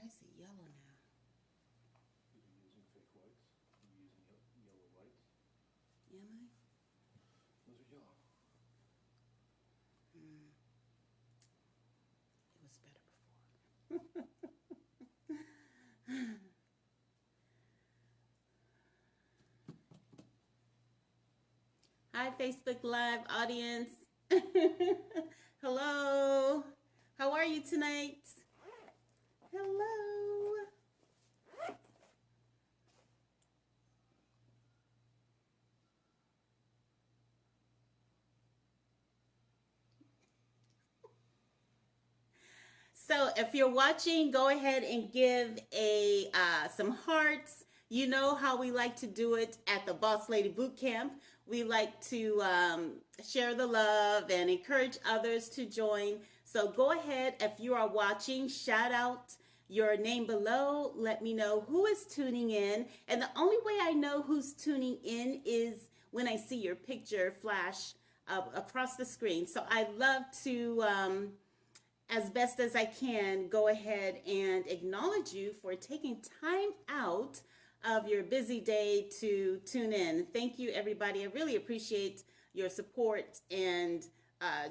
I see yellow now. You're using fake whites. You're using yellow whites. Am I? Those are yellow. It was better before. Hi, Facebook Live audience. Hello. How are you tonight? Hello. So if you're watching, go ahead and give a some hearts. You know how we like to do it at the Boss Lady Bootcamp. We like to share the love and encourage others to join. So go ahead, if you are watching, shout out your name below. Let me know who is tuning in. And the only way I know who's tuning in is when I see your picture flash across the screen. So I love to as best as I can, go ahead and acknowledge you for taking time out of your busy day to tune in. Thank you, everybody. I really appreciate your support and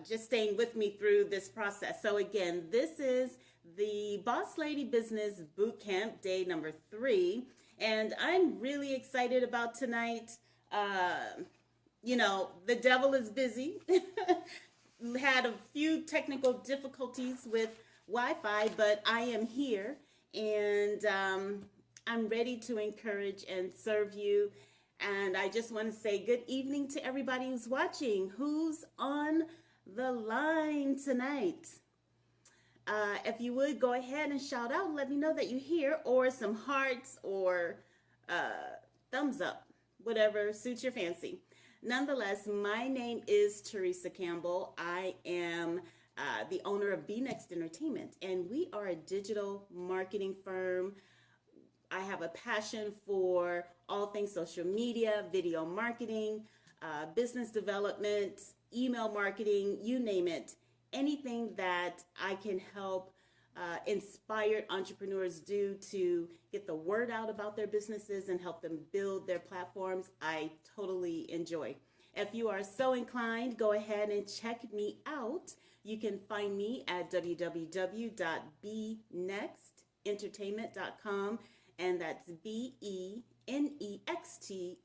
just staying with me through this process. So again, this is the Boss Lady Business Bootcamp, day number 3. And I'm really excited about tonight. The devil is busy. Had a few technical difficulties with Wi-Fi, but I am here and I'm ready to encourage and serve you. And I just want to say good evening to everybody who's watching, who's on the line tonight. If you would go ahead and shout out, let me know that you're here, or some hearts or thumbs up, whatever suits your fancy. Nonetheless, my name is Theresa Campbell. I am the owner of Be Next Entertainment, and we are a digital marketing firm. I have a passion for all things social media, video marketing, business development, email marketing, you name it. Anything that I can help inspired entrepreneurs do to get the word out about their businesses and help them build their platforms, I totally enjoy. If you are so inclined, go ahead and check me out. You can find me at www.benextentertainment.com, and that's BENEXT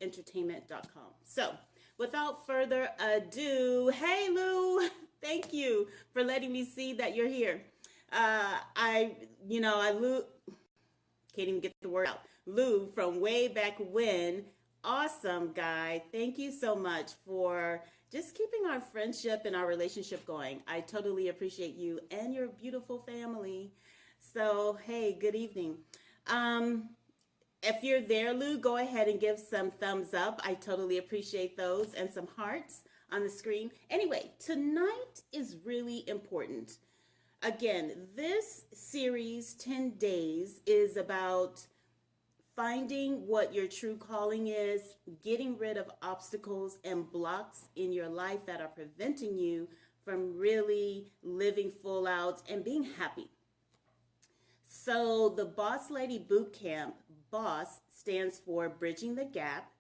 entertainment.com. So without further ado, hey Lou, thank you for letting me see that you're here. Lou, can't even get the word out. Lou from way back when, awesome guy. Thank you so much for just keeping our friendship and our relationship going. I totally appreciate you and your beautiful family. So, hey, good evening. If you're there, Lou, go ahead and give some thumbs up. I totally appreciate those, and some hearts on the screen. Anyway, tonight is really important. Again, this series, 10 days, is about finding what your true calling is, getting rid of obstacles and blocks in your life that are preventing you from really living full out and being happy. So the Boss Lady Bootcamp, BOSS stands for Bridging the Gap,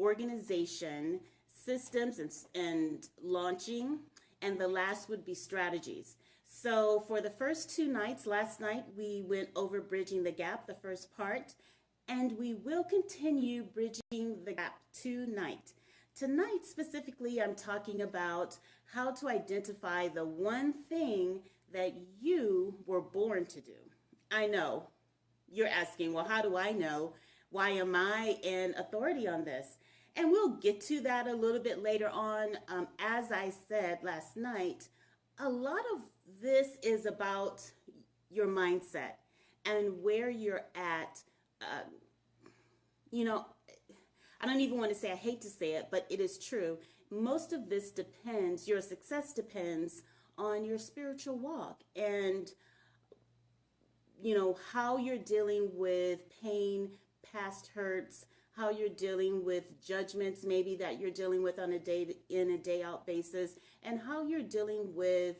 Organization, Systems, and Launching, and the last would be Strategies. So for the first 2 nights, last night we went over Bridging the Gap, the first part, and we will continue Bridging the Gap tonight. Tonight specifically, I'm talking about how to identify the one thing that you were born to do. I know you're asking, well, how do I know? Why am I an authority on this? And we'll get to that a little bit later on. As I said last night, a lot of this is about your mindset and where you're at. I don't even want to say, I hate to say it, but it is true. Most of this depends, your success depends on your spiritual walk and, how you're dealing with pain, past hurts, how you're dealing with judgments maybe that you're dealing with on a day in a day out basis, and how you're dealing with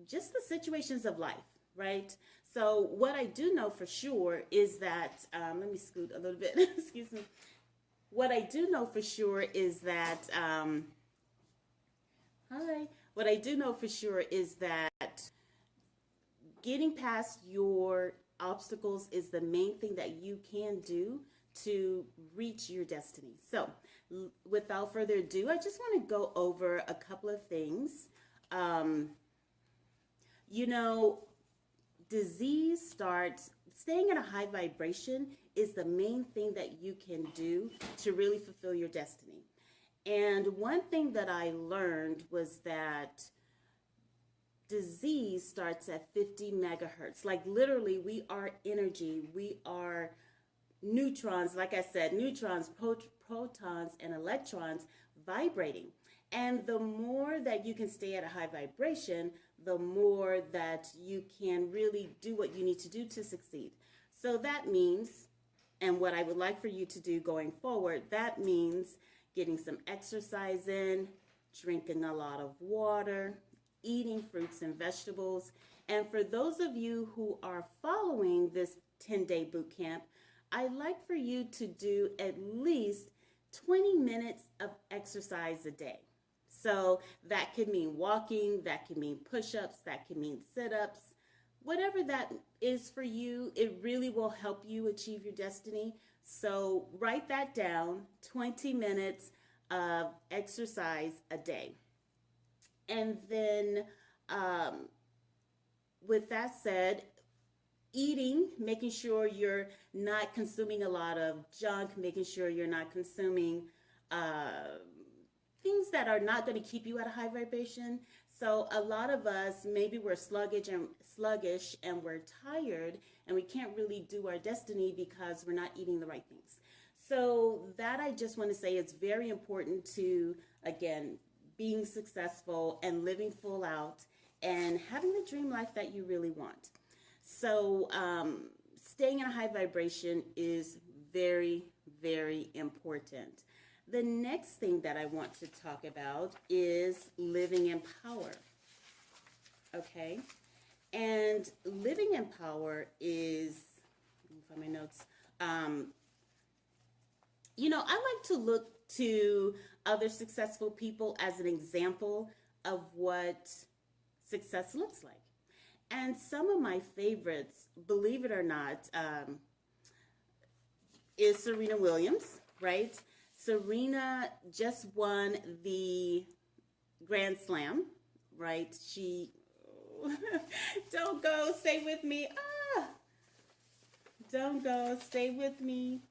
just the situations of life, right? So what I do know for sure is that, let me scoot a little bit, excuse me. What I do know for sure is that, hi. What I do know for sure is that getting past your obstacles is the main thing that you can do to reach your destiny. So, without further ado, I just want to go over a couple of things. Um, you know, disease starts, staying at a high vibration is the main thing that you can do to really fulfill your destiny. And one thing that I learned was that disease starts at 50 megahertz. Like literally, we are energy. We are neutrons, like I said, neutrons, protons, and electrons vibrating. And the more that you can stay at a high vibration, the more that you can really do what you need to do to succeed. So that means, and what I would like for you to do going forward, that means getting some exercise in, drinking a lot of water, eating fruits and vegetables. And for those of you who are following this 10-day boot camp, I'd like for you to do at least 20 minutes of exercise a day. So that could mean walking, that could mean push-ups, that could mean sit-ups. Whatever that is for you, it really will help you achieve your destiny. So write that down, 20 minutes of exercise a day. And then with that said, eating, making sure you're not consuming a lot of junk, making sure you're not consuming things that are not going to keep you at a high vibration. So a lot of us, maybe we're sluggish and we're tired and we can't really do our destiny because we're not eating the right things. So that I just want to say it's very important to, again, being successful and living full out and having the dream life that you really want. So staying in a high vibration is very, very important. The next thing that I want to talk about is living in power. Okay? And living in power is, let me find my notes. I like to look to other successful people as an example of what success looks like. And some of my favorites, believe it or not, is Serena Williams, right? Serena just won the Grand Slam, right? She, don't go, stay with me. Don't go, stay with me.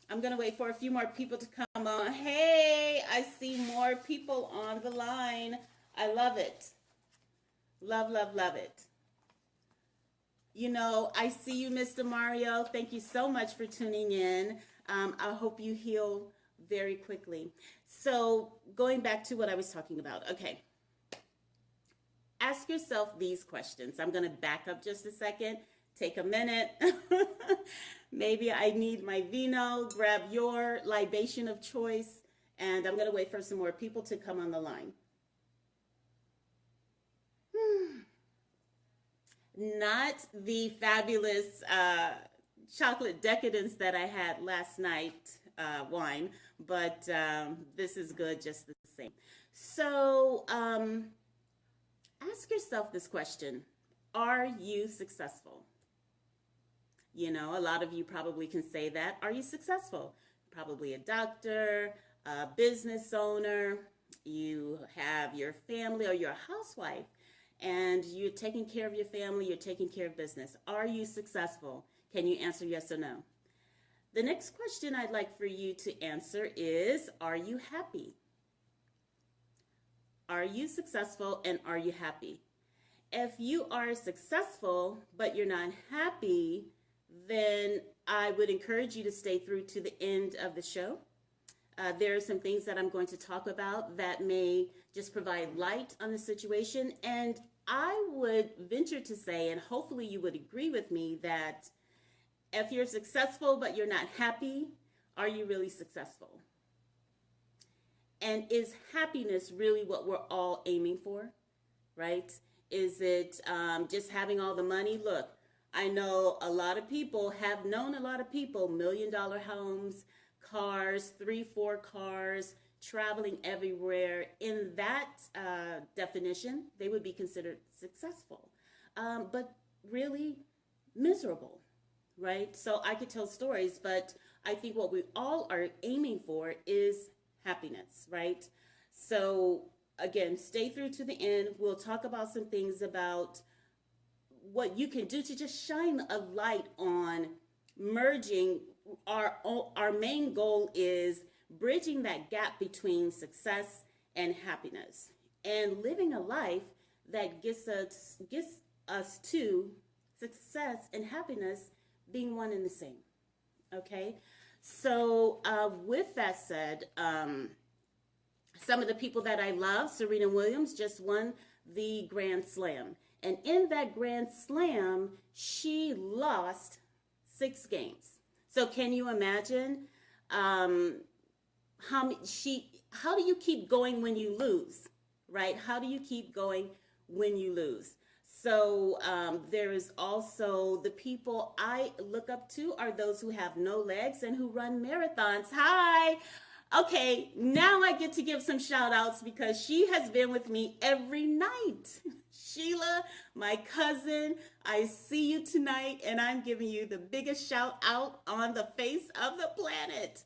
I'm going to wait for a few more people to come on. Hey, I see more people on the line. I love it. Love, love, love it. I see you, Mr. Mario. Thank you so much for tuning in. I hope you heal very quickly. So going back to what I was talking about. Okay. Ask yourself these questions. I'm going to back up just a second. Take a minute. Maybe I need my vino. Grab your libation of choice. And I'm going to wait for some more people to come on the line. Not the fabulous chocolate decadence that I had last night, wine, but this is good just the same. So ask yourself this question. Are you successful? A lot of you probably can say that. Are you successful? Probably a doctor, a business owner, you have your family, or you're a housewife, and you're taking care of your family, you're taking care of business. Are you successful? Can you answer yes or no? The next question I'd like for you to answer is, are you happy? Are you successful and are you happy? If you are successful but you're not happy, then I would encourage you to stay through to the end of the show. There are some things that I'm going to talk about that may just provide light on the situation. And I would venture to say, and hopefully you would agree with me, that if you're successful but you're not happy, are you really successful? And is happiness really what we're all aiming for, right? Is it just having all the money? Look, I know a lot of people, have known a lot of people, $1 million homes, cars, three, four cars, traveling everywhere. In that definition, they would be considered successful, but really miserable, right? So I could tell stories, but I think what we all are aiming for is happiness, right? So again, stay through to the end. We'll talk about some things about what you can do to just shine a light on merging. Our main goal is bridging that gap between success and happiness, and living a life that gets us to success and happiness being one and the same. Okay, so with that said, some of the people that I love, Serena Williams just won the Grand Slam. And in that Grand Slam, she lost 6 games. So can you imagine how do you keep going when you lose, right? How do you keep going when you lose? So there is also the people I look up to are those who have no legs and who run marathons. Hi. Okay, now I get to give some shout outs because she has been with me every night. Sheila, my cousin, I see you tonight, and I'm giving you the biggest shout out on the face of the planet.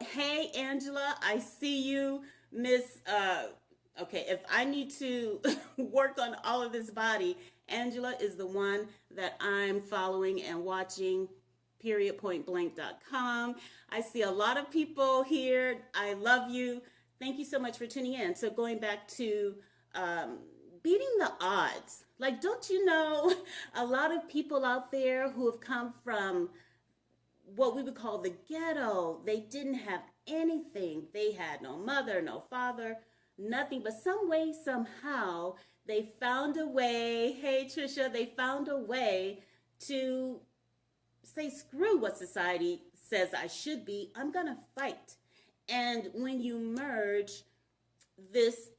Hey, Angela, I see you. Miss, okay, if I need to work on all of this body, Angela is the one that I'm following and watching. Periodpointblank.com. I see a lot of people here. I love you. Thank you so much for tuning in. So going back to beating the odds. Like, don't you know a lot of people out there who have come from what we would call the ghetto? They didn't have anything. They had no mother, no father, nothing. But some way, somehow, they found a way. Hey, Trisha, they found a way to say, screw what society says I should be. I'm going to fight. And when you merge this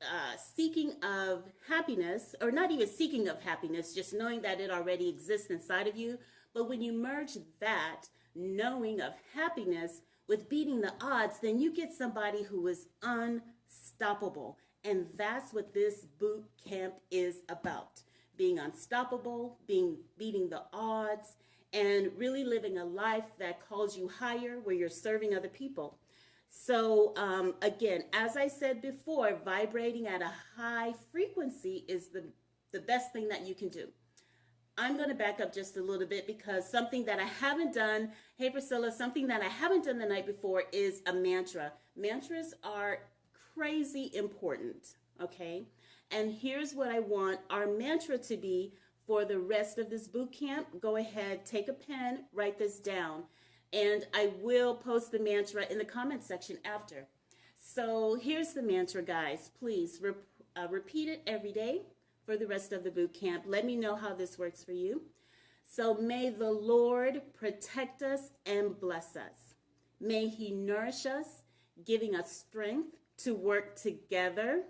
seeking of happiness, or not even seeking of happiness, just knowing that it already exists inside of you, but when you merge that knowing of happiness with beating the odds, then you get somebody who is unstoppable. And that's what this boot camp is about. Being unstoppable, beating the odds, and really living a life that calls you higher, where you're serving other people. So again, as I said before, vibrating at a high frequency is the best thing that you can do. I'm going to back up just a little bit because something that I haven't done, hey Priscilla, something that I haven't done the night before is a mantra. Mantras are crazy important, okay? And here's what I want our mantra to be for the rest of this boot camp. Go ahead, take a pen, write this down, and I will post the mantra in the comment section after. So here's the mantra, guys. Please repeat it every day for the rest of the boot camp. Let me know how this works for you. So may the Lord protect us and bless us. May he nourish us, giving us strength to work together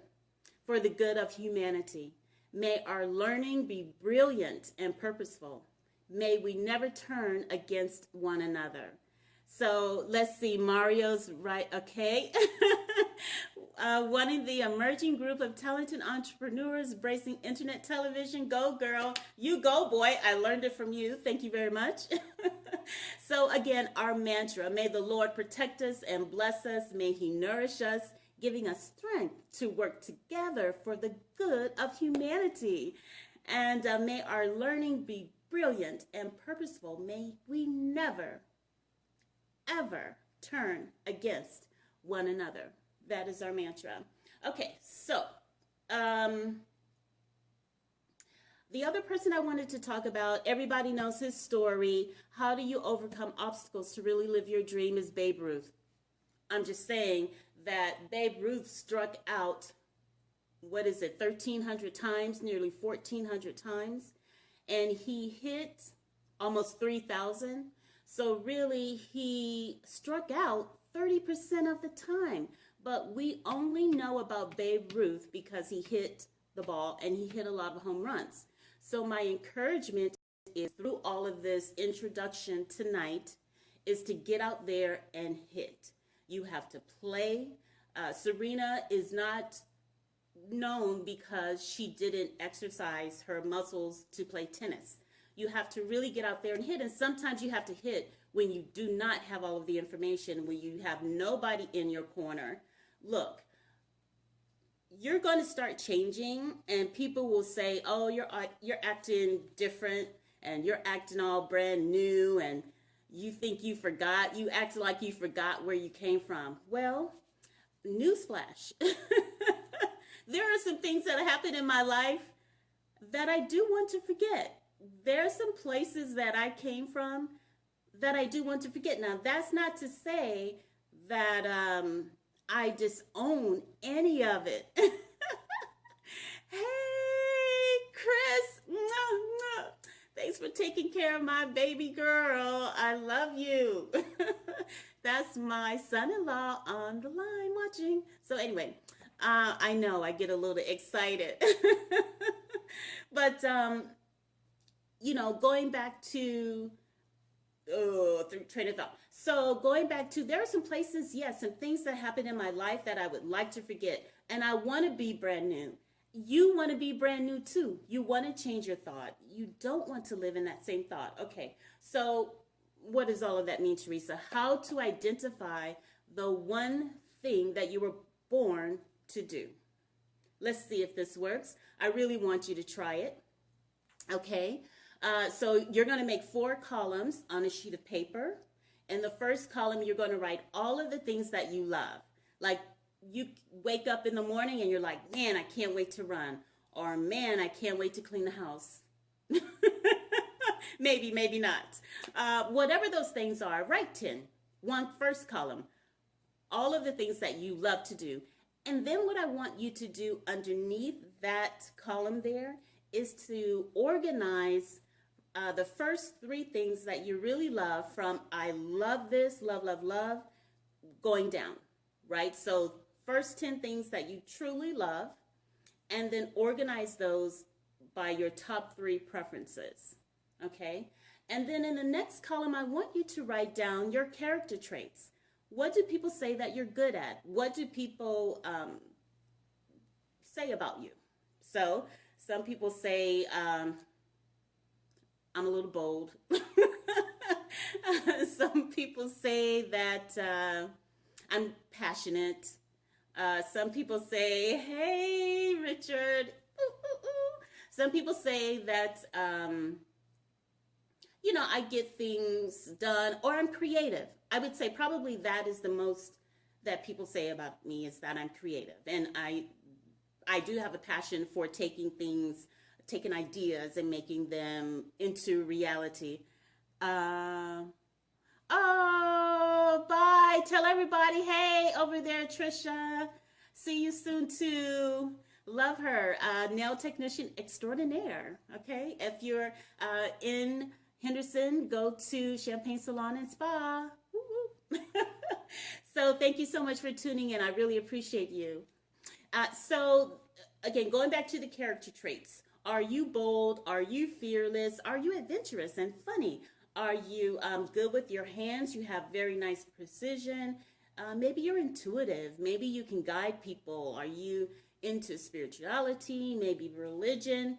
for the good of humanity. May our learning be brilliant and purposeful. May we never turn against one another. So let's see, Mario's right, okay. Wanting the emerging group of talented entrepreneurs bracing internet television. Go, girl. You go, boy. I learned it from you. Thank you very much. So again, our mantra, may the Lord protect us and bless us. May he nourish us, giving us strength to work together for the good of humanity. And may our learning be brilliant and purposeful. May we never, ever turn against one another. That is our mantra. Okay, so the other person I wanted to talk about, everybody knows his story. How do you overcome obstacles to really live your dream, is Babe Ruth. I'm just saying that Babe Ruth struck out, 1,300 times, nearly 1,400 times, and he hit almost 3,000. So really, he struck out 30% of the time. But we only know about Babe Ruth because he hit the ball and he hit a lot of home runs. So my encouragement is through all of this introduction tonight is to get out there and hit. You have to play. Serena is not known because she didn't exercise her muscles to play tennis. You have to really get out there and hit. And sometimes you have to hit when you do not have all of the information, when you have nobody in your corner. Look, you're going to start changing and people will say, oh, you're acting different and you're acting all brand new and you think you forgot. You act like you forgot where you came from. Well, newsflash. There are some things that happened in my life that I do want to forget. There are some places that I came from that I do want to forget. Now, that's not to say that I disown any of it. Hey, Chris. Thanks for taking care of my baby girl. I love you. That's my son-in-law on the line watching. So anyway, I know I get a little excited. But, going back to through train of thought. So going back to, there are some places, yes, some things that happened in my life that I would like to forget. And I want to be brand new. You want to be brand new too. You want to change your thought. You don't want to live in that same thought. Okay, so what does all of that mean, Theresa? How to identify the one thing that you were born to do. Let's see if this works. I really want you to try it. Okay, so you're going to make 4 columns on a sheet of paper. In the first column, you're going to write all of the things that you love. Like you wake up in the morning and you're like, man, I can't wait to run. Or man, I can't wait to clean the house. Maybe, maybe not. Whatever those things are, write 10. First column, all of the things that you love to do. And then what I want you to do underneath that column there is to organize the first 3 things that you really love from I love this, love, love, love, going down, right? So first 10 things that you truly love, and then organize those by your top 3 preferences, okay? And then in the next column, I want you to write down your character traits. What do people say that you're good at? What do people say about you? So some people say, I'm a little bold. Some people say that I'm passionate. Some people say, hey, Richard. Ooh, ooh, ooh. Some people say that, I get things done, or I'm creative. I would say probably that is the most that people say about me, is that I'm creative. And I do have a passion for taking ideas and making them into reality. Oh, bye. Tell everybody, hey, over there, Trisha. See you soon too. Love her. Nail technician extraordinaire. Okay. If you're in Henderson, go to Champagne Salon and Spa. So thank you so much for tuning in. I really appreciate you. So again, going back to the character traits. Are you bold? Are you fearless? Are you adventurous and funny? Are you good with your hands? You have very nice precision. Maybe you're intuitive. Maybe you can guide people. Are you into spirituality? Maybe religion?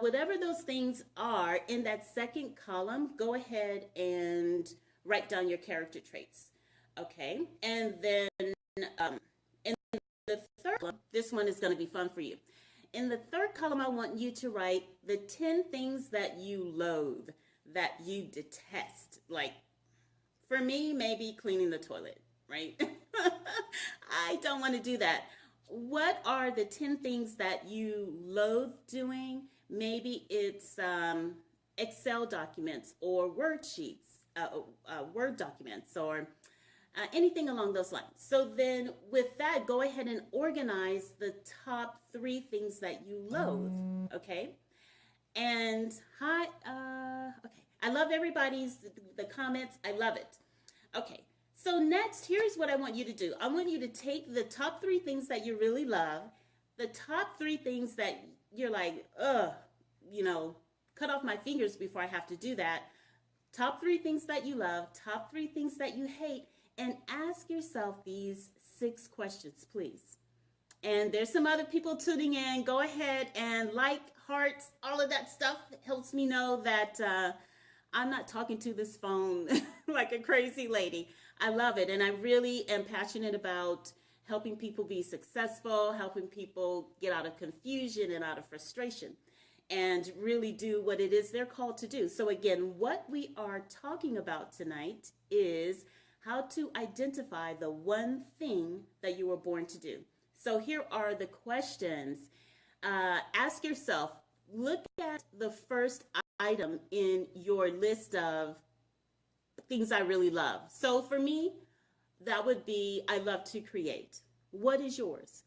Whatever those things are, in that second column, go ahead and write down your character traits. Okay? And then in the third column, this one is going to be fun for you. In the third column, I want you to write the 10 things that you loathe, that you detest. Like, for me, maybe cleaning the toilet, right? I don't want to do that. What are the 10 things that you loathe doing? Maybe it's Excel documents or Word sheets, Word documents, or anything along those lines. So then with that, go ahead and organize the top 3 things that you loathe, okay? And hi, okay. I love the comments. I love it. Okay, so next, here's what I want you to do. I want you to take the top 3 things that you really love, the top 3 things that you're like, ugh, you know, cut off my fingers before I have to do that. Top three things that you love, top three things that you hate, and ask yourself these 6 questions, please. And there's some other people tuning in. Go ahead and like, hearts, all of that stuff helps me know that I'm not talking to this phone like a crazy lady. I love it. And I really am passionate about helping people be successful, helping people get out of confusion and out of frustration, and really do what it is they're called to do. So, again, what we are talking about tonight is how to identify the one thing that you were born to do. So, here are the questions. Ask yourself, look at the first item in your list of things I really love. So, for me, that would be I love to create. What is yours?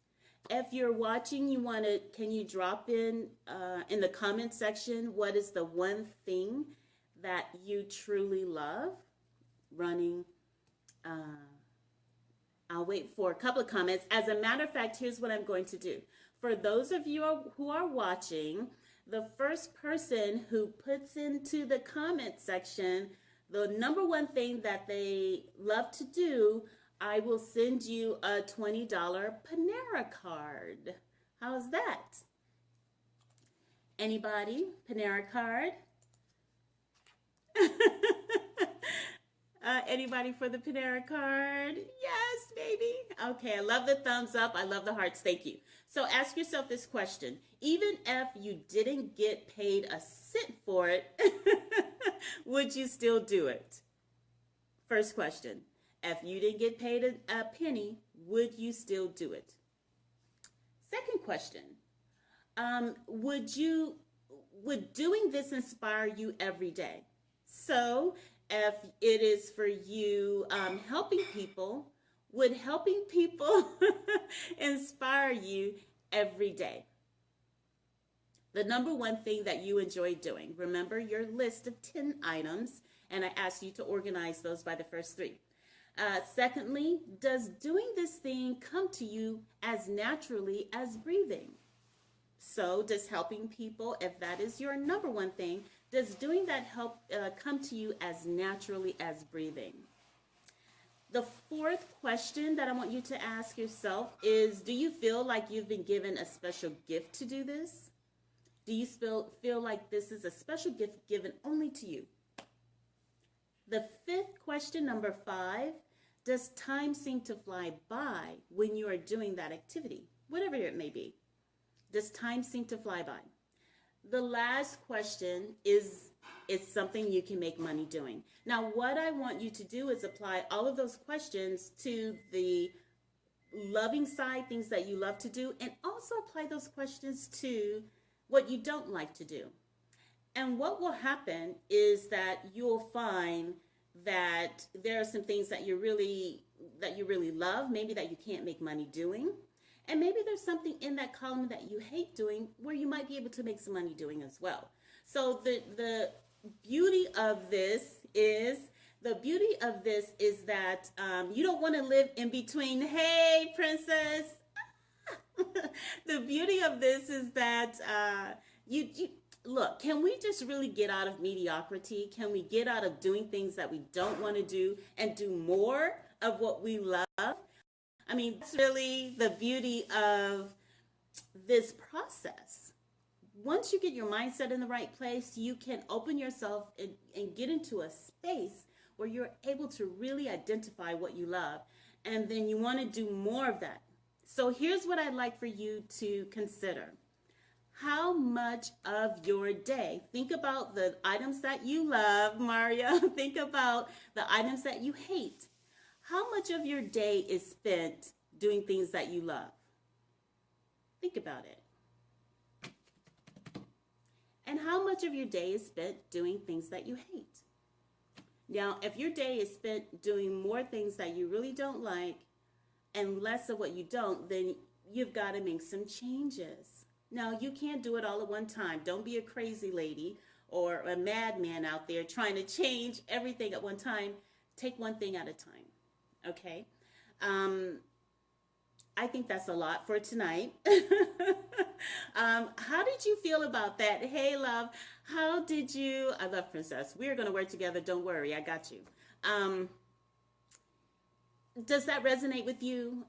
If you're watching, you want to, can you drop in the comment section, what is the one thing that you truly love? Running. I'll wait for a couple of comments. As a matter of fact, here's what I'm going to do. For those of you who are watching, the first person who puts into the comment section the number one thing that they love to do, I will send you a $20 Panera card. How's that? Anybody? Panera card? Anybody for the Panera card? Yes, baby. Okay, I love the thumbs up. I love the hearts. Thank you. So ask yourself this question. Even if you didn't get paid a cent for it, would you still do it? First question. If you didn't get paid a penny, would you still do it? Second question. Would doing this inspire you every day? So if it is for you helping people, would helping people inspire you every day? The number one thing that you enjoy doing. Remember your list of 10 items, and I asked you to organize those by the first 3. Secondly, does doing this thing come to you as naturally as breathing? So does helping people, if that is your number one thing, does doing that help come to you as naturally as breathing? The fourth question that I want you to ask yourself is, do you feel like you've been given a special gift to do this? Do you feel like this is a special gift given only to you? The fifth question, number 5, does time seem to fly by when you are doing that activity, whatever it may be? Does time seem to fly by? The last question is something you can make money doing. Now, what I want you to do is apply all of those questions to the loving side, things that you love to do, and also apply those questions to what you don't like to do. And what will happen is that you'll find that there are some things that you really love, maybe that you can't make money doing. And maybe there's something in that column that you hate doing where you might be able to make some money doing as well. So the beauty of this is that you don't want to live in between. Hey, princess. The beauty of this is that you look, can we just really get out of mediocrity? Can we get out of doing things that we don't want to do and do more of what we love? I mean, that's really the beauty of this process. Once you get your mindset in the right place, you can open yourself and get into a space where you're able to really identify what you love. And then you want to do more of that. So here's what I'd like for you to consider. How much of your day, think about the items that you love, Maria, think about the items that you hate. How much of your day is spent doing things that you love? Think about it. And how much of your day is spent doing things that you hate? Now, if your day is spent doing more things that you really don't like and less of what you don't, then you've got to make some changes. Now, you can't do it all at one time. Don't be a crazy lady or a madman out there trying to change everything at one time. Take one thing at a time, okay? I think that's a lot for tonight. How did you feel about that? Hey, love, how did you? I love Princess. We're going to work together. Don't worry. I got you. Um, does that resonate with you?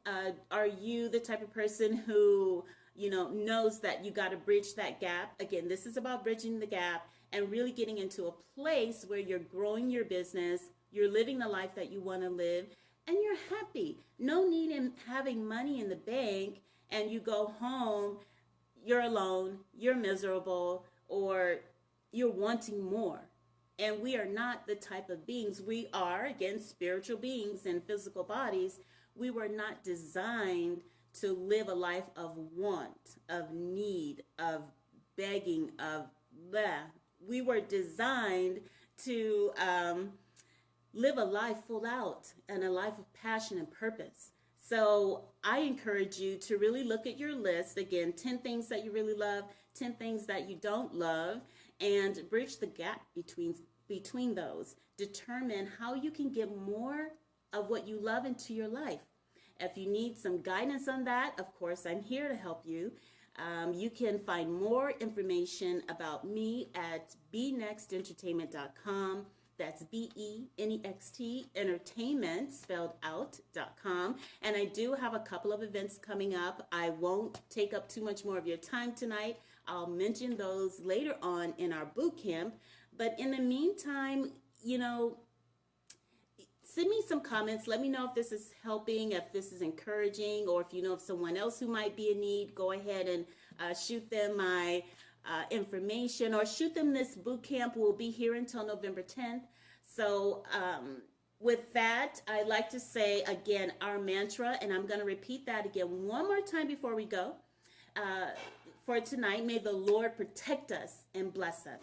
Are you the type of person who, knows that you got to bridge that gap? Again, this is about bridging the gap and really getting into a place where you're growing your business, you're living the life that you want to live, and you're happy. No need in having money in the bank and you go home, you're alone, you're miserable, or you're wanting more. And we are not the type of beings. We are, again, spiritual beings in physical bodies. We were not designed to live a life of want, of need, of begging, of blah. We were designed to live a life full out and a life of passion and purpose. So I encourage you to really look at your list. Again, 10 things that you really love, 10 things that you don't love, and bridge the gap between those. Determine how you can get more of what you love into your life. If you need some guidance on that, of course, I'm here to help you. You can find more information about me at benextentertainment.com. That's BENEXT entertainment spelled out.com. And I do have a couple of events coming up. I won't take up too much more of your time tonight. I'll mention those later on in our boot camp. But in the meantime, send me some comments. Let me know if this is helping, if this is encouraging, or if you know of someone else who might be in need. Go ahead and shoot them my information, or shoot them this boot camp. Will be here until November 10th. So with that, I'd like to say again our mantra, and I'm going to repeat that again one more time before we go. For tonight, may the Lord protect us and bless us.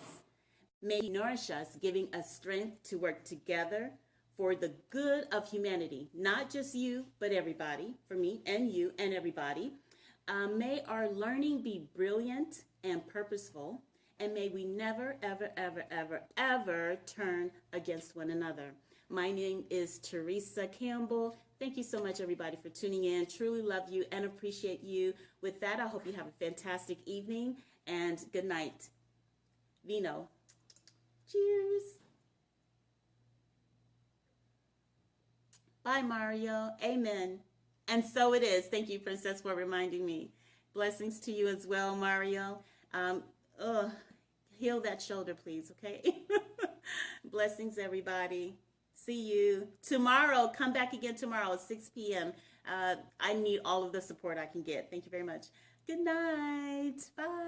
May He nourish us, giving us strength to work together for the good of humanity. Not just you, but everybody. For me and you and everybody. May our learning be brilliant and purposeful. And may we never, ever, ever, ever, ever turn against one another. My name is Theresa Campbell. Thank you so much, everybody, for tuning in. Truly love you and appreciate you. With that, I hope you have a fantastic evening and good night. Vino. Cheers. Bye, Mario. Amen. And so it is. Thank you, Princess, for reminding me. Blessings to you as well, Mario. Heal that shoulder, please, okay? Blessings, everybody. See you tomorrow. Come back again tomorrow at 6 p.m. I need all of the support I can get. Thank you very much. Good night. Bye.